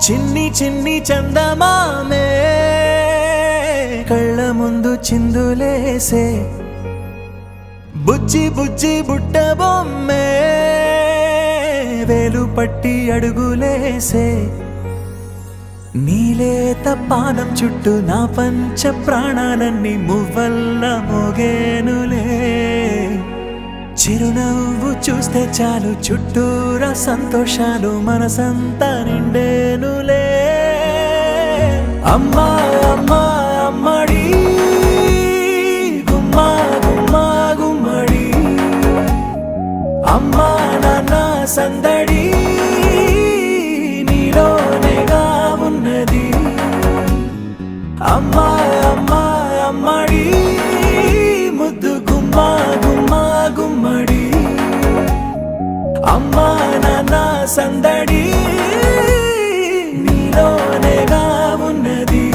చిన్ని చిన్ని చందమామే కళ్ళ ముందు చిందులేసే బుజ్జి బుజ్జి బుట్ట బొమ్మే వేలు పట్టి అడుగులేసే నీలేత పానం చుట్టూ నా పంచ ప్రాణాలన్నీ మువ్వల్ల మోగేనులే చిరునవ్వు చూస్తే చాలు చుట్టూరా సంతోషాలు మనసంతా నిండేనులే అమ్మా అమ్మా అమ్మడి గుమ్మా గుమ్మా గుమ్మడి అమ్మా నాన్న సందడి నీలోనేగా ఉన్నది అమ్మా అమ్మా అమ్మడి ముద్దు గుమ్మా గుమ్మా గుమ్మడి అమ్మా నాన్న సందడి నీలోనేగా ఉన్నది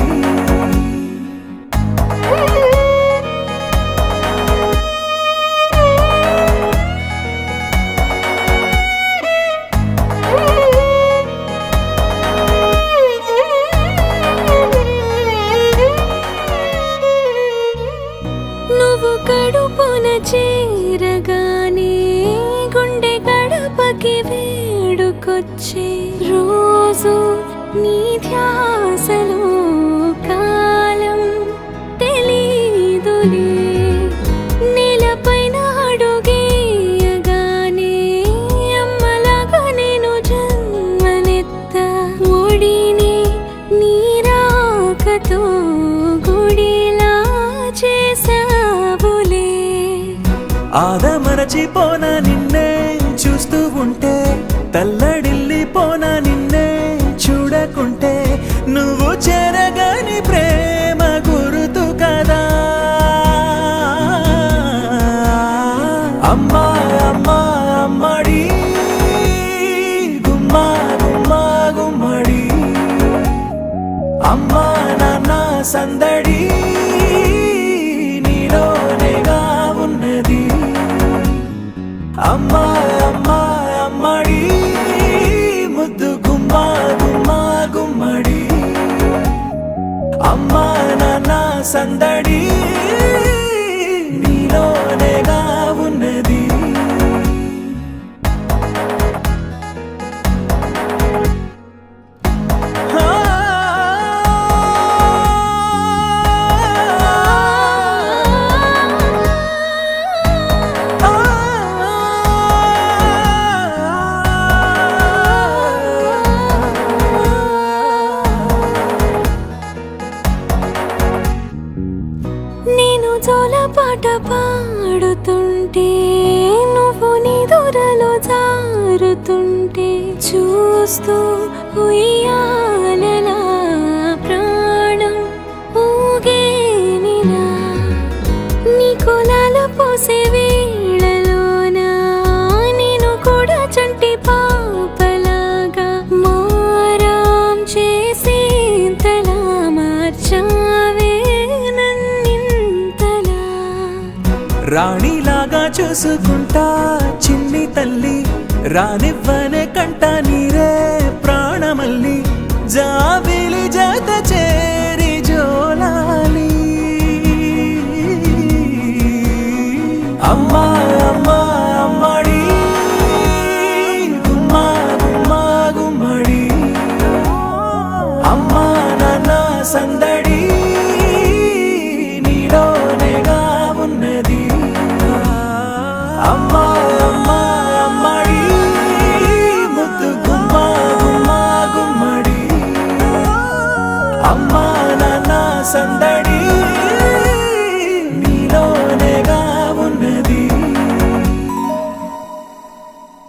నువ్వు కడుపున చేరగానే గుండె గడపకి వేడుకొచ్చే రోజు నీ ధ్యాసలో కాలం తెలీదులే నేలపైన అడుగేయగానే అమ్మలాగా నేను జన్మనెత్త ఒడిని నీ రాకతో గుడిలా చేసావులే ఆదమరచిపోనా నిన్నే చూస్తూ ఉంటే తల్లడిల్లిపోనా నిన్నే చూడకుంటే నువ్వు చెరగని ప్రేమ గురుతు కదా అమ్మా అమ్మా అమ్మడి గుమ్మా గుమ్మా గుమ్మడి అమ్మా నాన్న సందడి నీలోనేగా ఉన్నది అమ్మా అమ్మా అమ్మడి ముద్దు గుమ్మా గుమ్మా గుమ్మడి అమ్మా నాన్న సందడి నీలోనేగా ఉన్నది నేను జోలపాట పాడుతుంటే నువ్వు నీ దూరలో జారుతుంటే చూస్తూ ఉయ్యాలలా ప్రాణం ఊగేనిలా నీ కులాలు పోసే వేళలోనా నేను కూడా చంటి పాపలాగా మారాం చేసేంతలా మార్చావే రాణిలాగా చూసుకుంటా చిన్ని తల్లి రానివ్వనే కంట నీరే ప్రాణమల్లి జాబిలి జత చేరి జోలాలి అమ్మా అమ్మా అమ్మడి గుమ్మా గుమ్మా గుమ్మడి అమ్మా నాన్న సందడి నీలోనేగా ఉన్నది అమ్మా అమ్మా అమ్మడి ముద్దు గుమ్మా గుమ్మా గుమ్మడి అమ్మా నాన్న సందడి